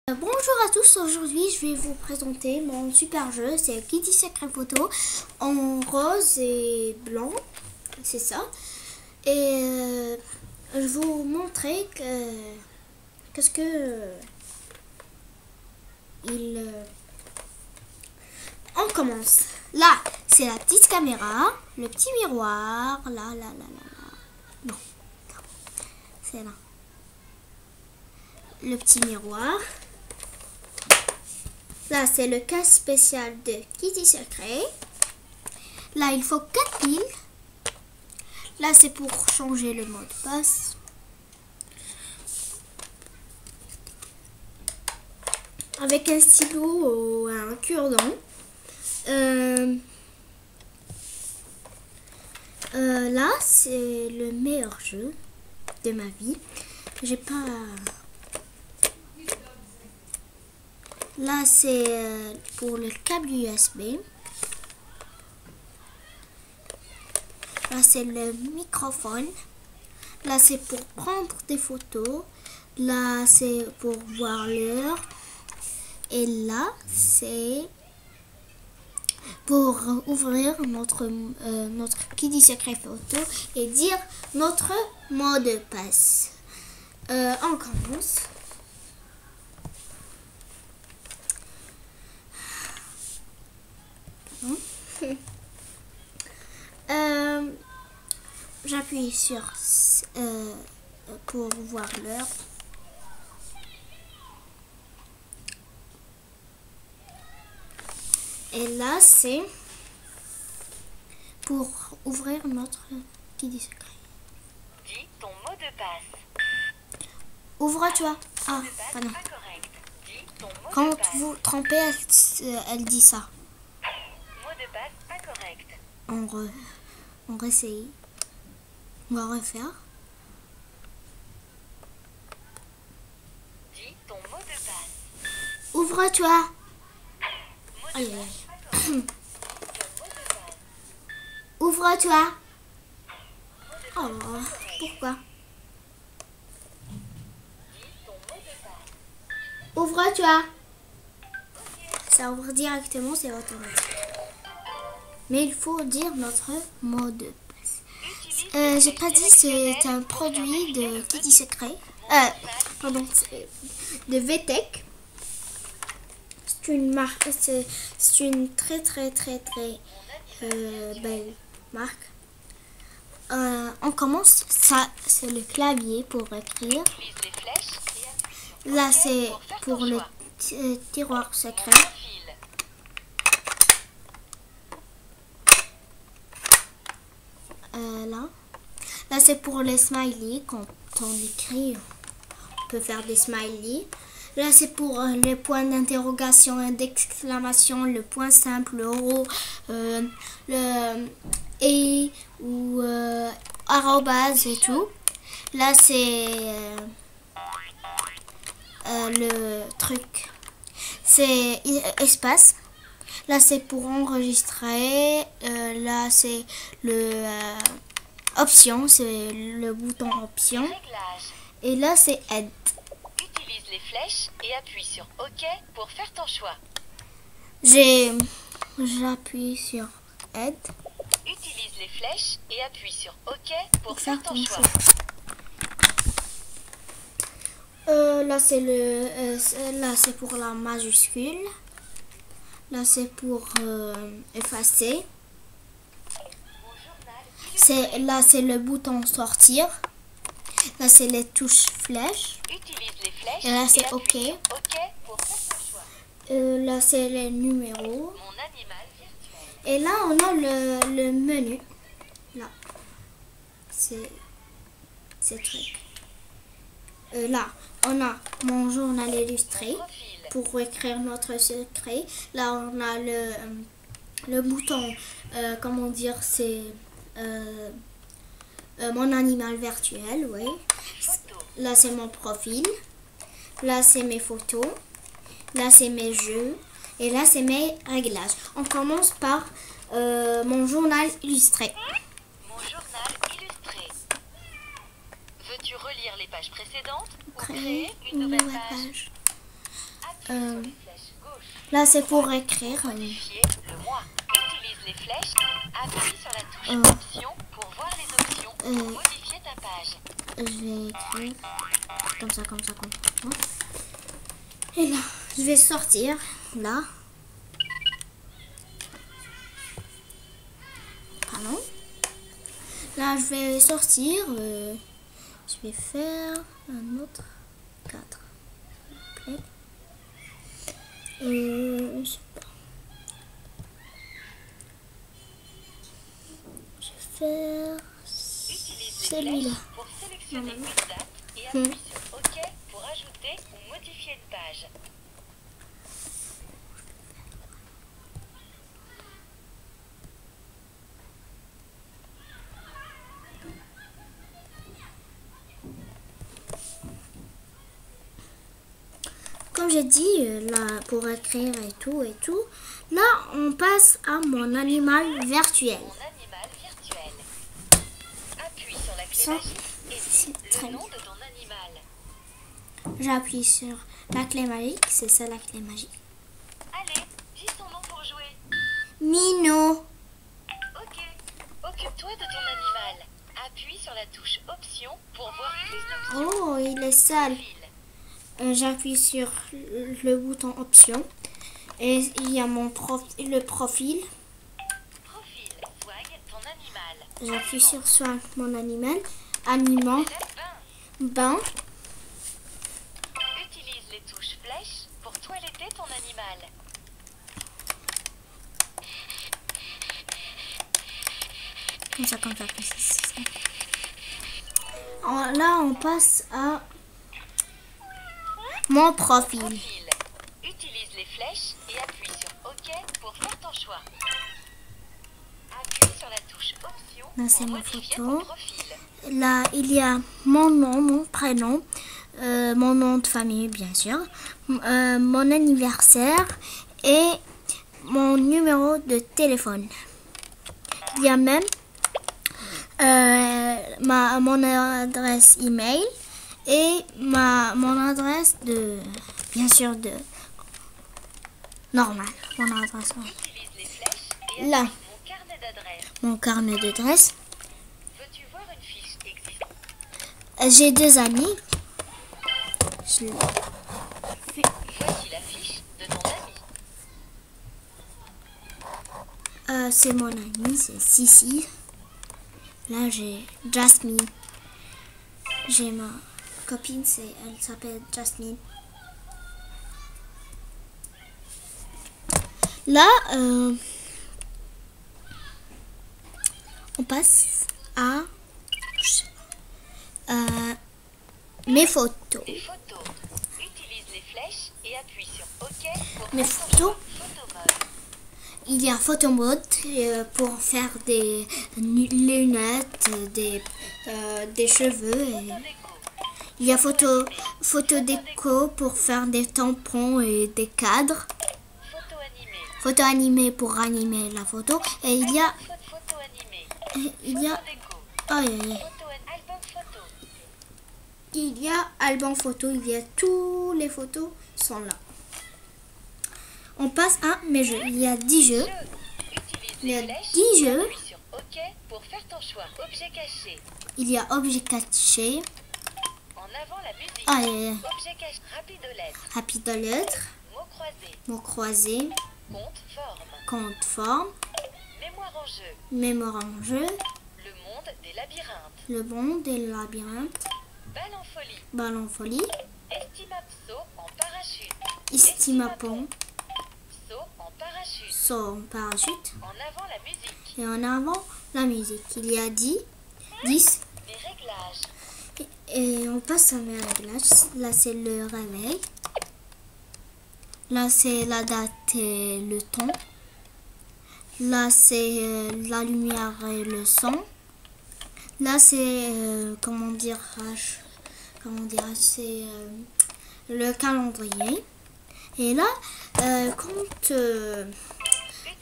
Bonjour à tous, aujourd'hui je vais vous présenter mon super jeu, c'est Kitty Secret Photo en rose et blanc, c'est ça. Et je vais vous montrer qu'est-ce que on commence. Là, c'est la petite caméra, le petit miroir, là. Non, c'est là. Le petit miroir. Là, c'est le cas spécial de Kitty Secret. Là, il faut 4 piles. Là, c'est pour changer le mot de passe. Avec un stylo ou un cure-dent. Là, c'est le meilleur jeu de ma vie. J'ai pas... Là, c'est pour le câble USB. Là, c'est le microphone. Là, c'est pour prendre des photos. Là, c'est pour voir l'heure. Et là, c'est pour ouvrir notre Kitty Secret Photo et dire notre mot de passe. On commence. J'appuie sur pour voir l'heure. Et là, c'est pour ouvrir notre Kitty Secret. Dis ton mot de passe. Ouvre-toi. Ah, pardon. Quand vous trompez, elle dit ça. Mot de passe pas correct. On réessaye. On va refaire. Dis ton mot de passe. Ouvre-toi. Aïe, aïe. Ouvre-toi. Oh, pourquoi? Ouvre-toi. Ça ouvre directement, c'est automatique. Mais il faut dire notre mot de passe. J'ai pas dit, c'est un produit de Kitty Secret. Pardon, de VTech. C'est une marque, c'est une très belle marque. On commence, ça c'est le clavier pour écrire. Là c'est pour le tiroir secret. Là c'est pour les smileys. Quand on écrit, on peut faire des smileys. Là c'est pour les points d'interrogation et d'exclamation, le point simple, le rho, le et ou arrobase et tout. Là c'est le truc, c'est espace. Là c'est pour enregistrer. Là c'est le option, c'est le bouton option. Et là c'est aide. Utilise les flèches et appuie sur OK pour faire ton choix. J'appuie sur aide. Utilise les flèches et appuie sur OK pour faire ton choix. Là c'est là c'est pour la majuscule. Là c'est pour effacer. Là c'est le bouton sortir. Là c'est les touches flèches. Utilise les flèches et là c'est et OK. appuie sur OK pour faire ton choix. Là c'est les numéros. Mon animal virtuel. Et là on a le menu. Là c'est truc. Là on a mon journal illustré pour écrire notre secret. Là on a le bouton, comment dire, c'est mon animal virtuel, oui. Là c'est mon profil. Là c'est mes photos. Là c'est mes jeux. Et là c'est mes réglages. On commence par mon journal illustré. Mon journal illustré. Veux-tu relire les pages précédentes ou créer une nouvelle page? Euh, les flèches gauche. là, c'est pour écrire. Modifier le mois. Utilise les flèches. Appuie sur la touche Euh. option pour voir les options. Pour modifier ta page. Je vais écrire comme ça, comme ça, comme ça. Et là, je vais sortir. Là. Pardon. Là, je vais sortir. Je vais faire un autre 4. Je sais pas. Je vais faire celui-là. Pour sélectionner une date et appuie sur OK pour ajouter ou modifier une page. Comme j'ai dit, là, pour écrire et tout, là, on passe à mon animal virtuel. Mon animal virtuel. Appuie sur la clé Ça, magique et c'est dis très le nom bien. de ton animal. J'appuie sur la clé magique, c'est ça la clé magique. Allez, dis son nom pour jouer. Minou. OK. Occupe-toi de ton animal. Appuie sur la touche option pour voir plus d'options. Oh, il est sale. Fil. J'appuie sur le bouton option et il y a le profil. Profil. Soigne ton animal. J'appuie sur soin mon animal. Aliment, Bain. bain. Utilise les touches flèches pour toiletter ton animal. Comme ça, comme ça, comme ça. Là, on passe à mon profil. Profil. Utilise les flèches et appuie sur OK pour faire ton choix. Appuie sur la touche option Là, c'est pour ma modifier photo. ton profil. Là, il y a mon nom, mon prénom, mon nom de famille, bien sûr, mon anniversaire et mon numéro de téléphone. Il y a même mon adresse email et mon adresse de, bien sûr, de normal. Mon adresse normale. Utilise les flèches et Là, appuie mon carnet d'adresse. mon carnet d'adresse. Veux-tu voir une fiche existante? J'ai 2 amis. Je- Voici la fiche de ton ami. c'est mon amie, c'est Sissi. Là, j'ai Jasmine. J'ai ma copine, elle s'appelle Jasmine. Là, on passe à mes photos. Tes photos. Utilise les flèches et appuie sur OK pour Mes faire ton photos. choix photo mode. Il y a photo mode pour faire des lunettes, des cheveux. Photo déco. Il y a photo déco pour faire des tampons et des cadres. Photo animée. Photo animée pour animer la photo. Et il y a Photo animée. il y a Photo déco. aïe, aïe, aïe. Album photo. Il y a album photo. Il y a tous les photos sont là. On passe à mes jeux. Il y a 10 jeux. Utilise Il y a les flèches 10 et jeux. appuie sur OK pour faire ton choix. Objet caché. Il y a objet caché. En avant la musique. Aïe, aïe, aïe. Objet caché. Rapide lettres. Rapide lettres. Mots croisés. Mots croisés. Compte forme. Compte forme. Mémoire en jeu. Mémoire en jeu. Le monde des labyrinthes. Le monde des labyrinthes. Balle en folie. Ballon folie. Estimapso en parachute. Estimapon. Saut en parachute. Saut en parachute. En avant la musique. Et en avant, la musique. Il y a 10. Les réglages. Et on passe à mes réglages. Là, c'est le réveil. Là, c'est la date et le temps. Là, c'est la lumière et le son. Là, c'est, comment dire, c'est le calendrier. Et là, quand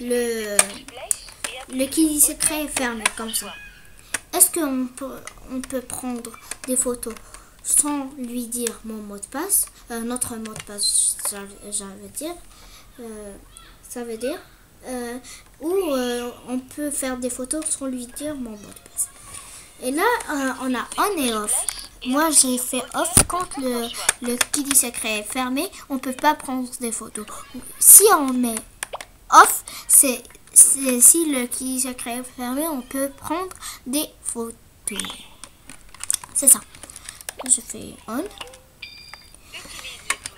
le qui secret est fermé comme ça. Est-ce qu'on peut prendre des photos sans lui dire mon mot de passe, notre mot de passe, ça veut dire, ou on peut faire des photos sans lui dire mon mot de passe. Et là, on a on et off. Moi, j'ai fait off quand le Kili secret est fermé, on peut pas prendre des photos. Si on met off, c'est si le Kili secret est fermé, on peut prendre des photos. C'est ça. Je fais on.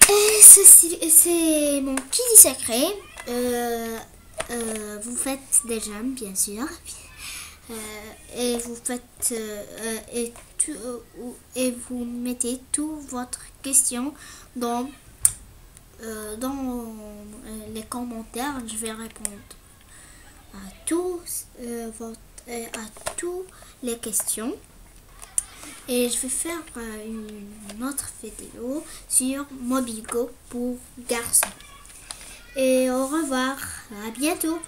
Et ceci, c'est mon Kili secret. Vous faites des j'aime, bien sûr. Et vous faites et vous mettez toutes votre questions dans les commentaires. Je vais répondre à à toutes les questions. Et je vais faire une autre vidéo sur Mobigo pour garçons. Et au revoir, à bientôt.